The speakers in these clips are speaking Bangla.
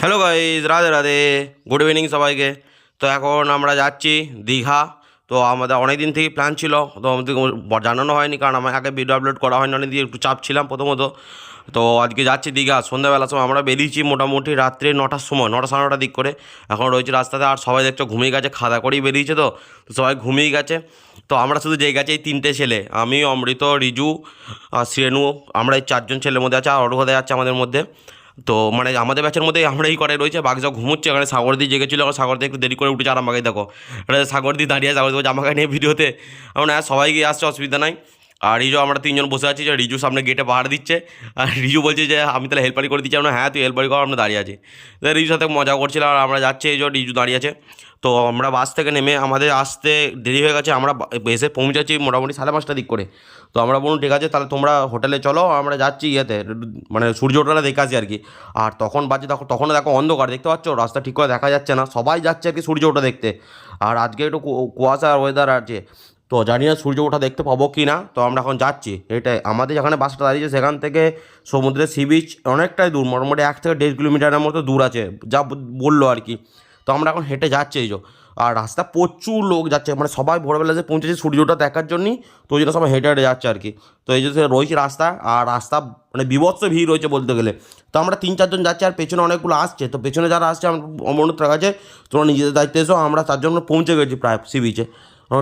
Hello guys, Radhe Radhe, good evening সবাইকে। তো এখন আমরা যাচ্ছি দীঘা। তো আমাদের অনেক দিন থেকেই প্ল্যান ছিল, তো আমাদের জানানো হয়নি কারণ আমার আগে ভিডিও আপলোড করা হয়নি, অনেক দিন একটু চাপ ছিলাম প্রথমত। তো আজকে যাচ্ছি দীঘা। সন্ধ্যাবেলার সময় আমরা বেরিয়েছি মোটামুটি রাত্রে 9টার সময়, 9টা সাড়ে 9টার দিক করে। এখন রয়েছে রাস্তাতে, আর সবাই দেখছো ঘুমিয়ে গেছে, খাওয়া করেই বেরিয়েছে। তো সবাই ঘুমিয়ে গেছে। তো আমরা শুধু যে গেছে এই 3টে ছেলে, আমি, অমৃত, রিজু আর শ্রেণু, আমরা এই 4জন ছেলের মধ্যে আছে, আর অর্ঘদা যাচ্ছে আমাদের মধ্যে। তো মানে আমাদের ব্যাচের মধ্যেই আমরাই করে রয়েছে, বাকি সব ঘুমোচ্ছে। এখানে সাগরদি জেগেছিল, সাগরদি একটু দেরি করে উঠেছে, আর আমাকে দেখো এটা সাগরদি দাঁড়িয়ে, সাগরদি জামাকে নিয়ে ভিডিওতে। আমরা সবাই গিয়ে আসছে, অসুবিধা নাই। আর রিজু, আমরা 3জন বসে আছি, যে রিজু সামনে গেটে পাহাড় দিচ্ছে, আর রিজু বলছে যে আমি তাহলে হেল্পারি করে দিচ্ছি। আমরা হ্যাঁ তুই হেল্পারি কর, আমরা দাঁড়িয়ে আছি। রিজুর সাথে মজা করছিলাম, আর আমরা যাচ্ছি, এই যে রিজু দাঁড়িয়ে আছে। তো আমরা বাস থেকে নেমে আমাদের আসতে দেরি হয়ে গেছে, আমরা এসে পৌঁছাচ্ছি মোটামুটি 5:30 দিক করে। তো আমরা বলুন ঠিক আছে, তাহলে তোমরা হোটেলে চলো, আমরা যাচ্ছি ইয়েতে, মানে সূর্য ওঠাটা দেখে আসি আর কি। আর তখন বাজে তখন দেখো অন্ধকার, দেখতে পাচ্ছ রাস্তা ঠিক করে দেখা যাচ্ছে না, সবাই যাচ্ছে আর কি সূর্য ওঠা দেখতে। আর আজকে একটু কুয়াশা ওয়েদার আছে, তো জানি না সূর্য ওঠা দেখতে পাবো কি না। তো আমরা এখন যাচ্ছি, এটাই আমাদের যেখানে বাসটা দাঁড়িয়েছে সেখান থেকে সমুদ্রের সি বিচ অনেকটাই দূর, মোটামুটি 1 থেকে 1.5 কিলোমিটারের মতো দূর আছে, যা বললো আর কি। তো আমরা এখন হেঁটে যাচ্ছি, এই যে। আর রাস্তা প্রচুর লোক যাচ্ছে, মানে সবাই ভোরবেলা যে পৌঁছেছে সূর্যটা দেখার জন্যই, তো ওই জন্য সবাই হেঁটে হেঁটে যাচ্ছে আর কি। তো এই যে রয়েছে রাস্তা, আর রাস্তা মানে বিভৎস ভিড় রয়েছে বলতে গেলে। তো আমরা 3-4জন যাচ্ছি, আর পেছনে অনেকগুলো আসছে। তো পেছনে যারা আসছে আমার অনুরোধ রাখা আছে, তোমরা নিজেদের দায়িত্বে এসো, আমরা 4জন পৌঁছে গেছি প্রায় সি বিচে।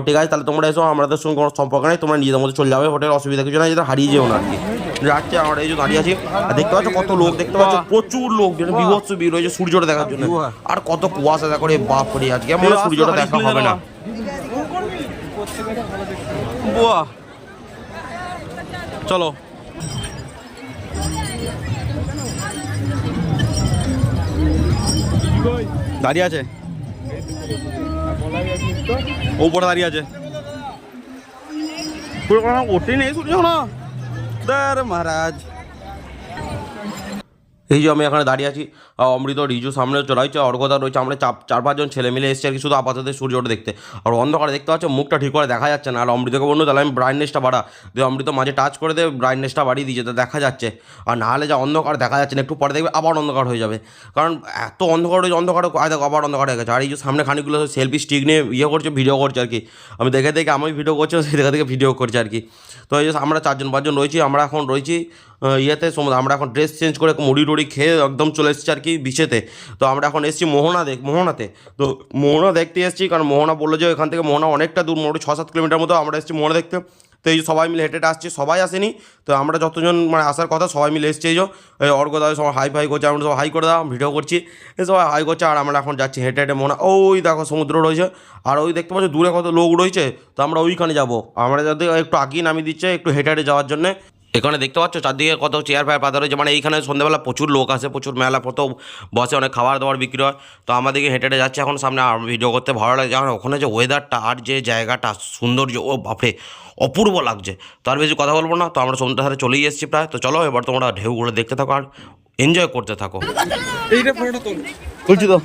ঠিক আছে, তাহলে তোমরা এসো, আমাদের সঙ্গে কোনো সম্পর্ক নেই, তোমরা নিজেদের মধ্যে চলে যাবে, হোটেল অসুবিধা কিছু না, যেটা হারিয়ে যেও না আর কি। যাচ্ছে, আমরা এই যে দাঁড়িয়ে আছি, আর দেখতে পাচ্ছ কত লোক, দেখতে পাচ্ছ প্রচুর লোক, যেন বিভৎস ভিড় রয়েছে সূর্যটা দেখার জন্য। আর কত কুয়াশা দেখা করে, বাপ রে, আজকে মনে হয় সূর্যটা দেখা হবে না। চলো দাঁড়িয়ে আছে, ওপরে দাঁড়িয়ে আছে, ওঠেই নেই সূর্য না, মহারাজ। এই যে আমি এখানে দাঁড়িয়ে আছি, অমৃত, রিজু সামনে চলে আসছে, অর্ঘদা রয়েছে, আমরা 4-5জন ছেলে মিলে এসেছি আর কি, শুধু আপাতত সূর্যটা দেখতে। আর অন্ধকারে দেখতে পাচ্ছ মুখটা ঠিক করে দেখা যাচ্ছে না। আর অমৃতকে বললো তাহলে আমি ব্রাইটনেসটা বাড়া দিয়ে, অমৃত মাঝে টাচ করে দে, ব্রাইটনেসটা বাড়িয়ে দিয়েছে, তো দেখা যাচ্ছে। আর নাহলে যা অন্ধকার দেখা যাচ্ছে না, একটু পরে দেখবে আবার অন্ধকার হয়ে যাবে, কারণ এত অন্ধকার হয়েছে, অন্ধকারে দেখো আবার অন্ধকার হয়ে গেছে। আর এই যে সামনে খানিকগুলো সেলফি স্টিক নিয়ে ইয়ে করছে, ভিডিও করছে আর কি। আমি দেখে দেখে আমি ভিডিও করছি, সেই দেখে ভিডিও করছে আর কি। তো এই যে আমরা 4-5জন রয়েছি, আমরা এখন রয়েছি ইয়েতে সমুদ্র। আমরা এখন ড্রেস চেঞ্জ করে মুড়ি টুড়ি খেয়ে একদম চলে এসেছি আর কি বিচেতে। তো আমরা এখন এসেছি মোহনাতে। তো মোহনা দেখতে এসেছি, কারণ মোহনা বললো যে এখান থেকে মোহনা অনেকটা দূর, মোটামুটি 6-7 কিলোমিটার মতো। আমরা এসেছি মোহনা দেখতে। তো এই যে সবাই মিলে হেঁটে হেঁটে আসছি, সবাই আসেনি, তো আমরা যতজন মানে আসার কথা সবাই মিলে এসেছি। এই যে অর্ঘদা সবাই হাই করছে, আমরা সবাই হাই করে দাও, ভিডিও করছি, এই সবাই হাই করছে। আর আমরা এখন যাচ্ছি হেঁটে হেঁটে মোহনা, ওই দেখো সমুদ্র রয়েছে, আর ওই দেখতে পাচ্ছ দূরে কত লোক রয়েছে। তো আমরা ওইখানে যাবো, আমরা যাতে একটু আগিয়ে নামিয়ে দিচ্ছে একটু হেঁটে হেঁটে যাওয়ার জন্যে। এখানে দেখতে পাচ্ছ চারদিকে কত চেয়ার ফায়ার পাতা রয়েছে, মানে এইখানে সন্ধ্যাবেলা প্রচুর লোক আসে, প্রচুর মেলা কত বসে, অনেক খাবার দাবার বিক্রি হয়। তো আমাদেরকে হেঁটে হেঁটে যাচ্ছে এখন সামনে, ভিডিও করতে ভালো লাগে, যেমন ওখানে যে ওয়েদারটা আর যে জায়গাটা সৌন্দর্য, ও বাপরে অপূর্ব লাগছে। তো আর বেশি কথা বলবো না, তো আমরা সমুদ্রের ধারে চলেই এসেছি প্রায়। তো চলো এবার তোমরা ঢেউগুলো দেখতে থাকো আর এনজয় করতে থাকো। এইটা ফটোটা তুলছি তো।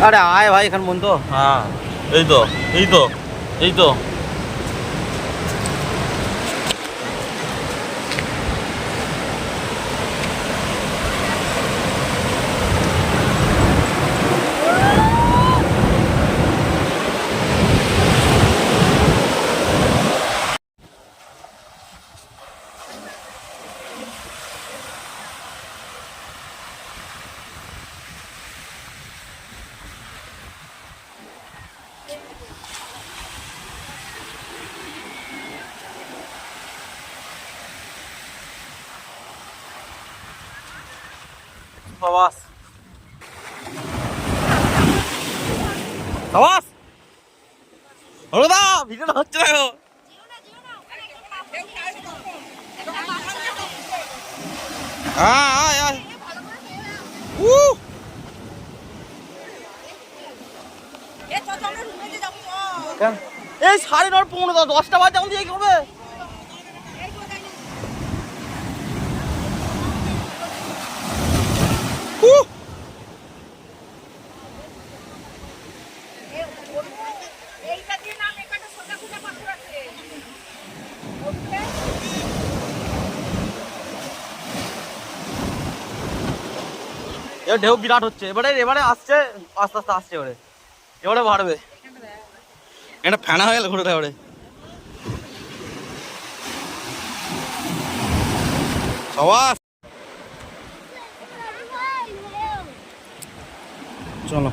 আরে আয় ভাই এখান বন্ধু। হ্যাঁ এই তো এই তো এই তো সাবাস সাবাস। হলদা ভিডিওটা হচ্ছে না গো। হ্যাঁ আয় আয়। এই 9:30 10টা বাজে আমাদের কি হবে? ঢেউ বিরাট হচ্ছে এবারে এবারে আসছে আস্তে আস্তে আসছে এবারে এবারে বাড়বে এটা ফেনা হয়ে গেল ঘুরে এবারে সবাস চলো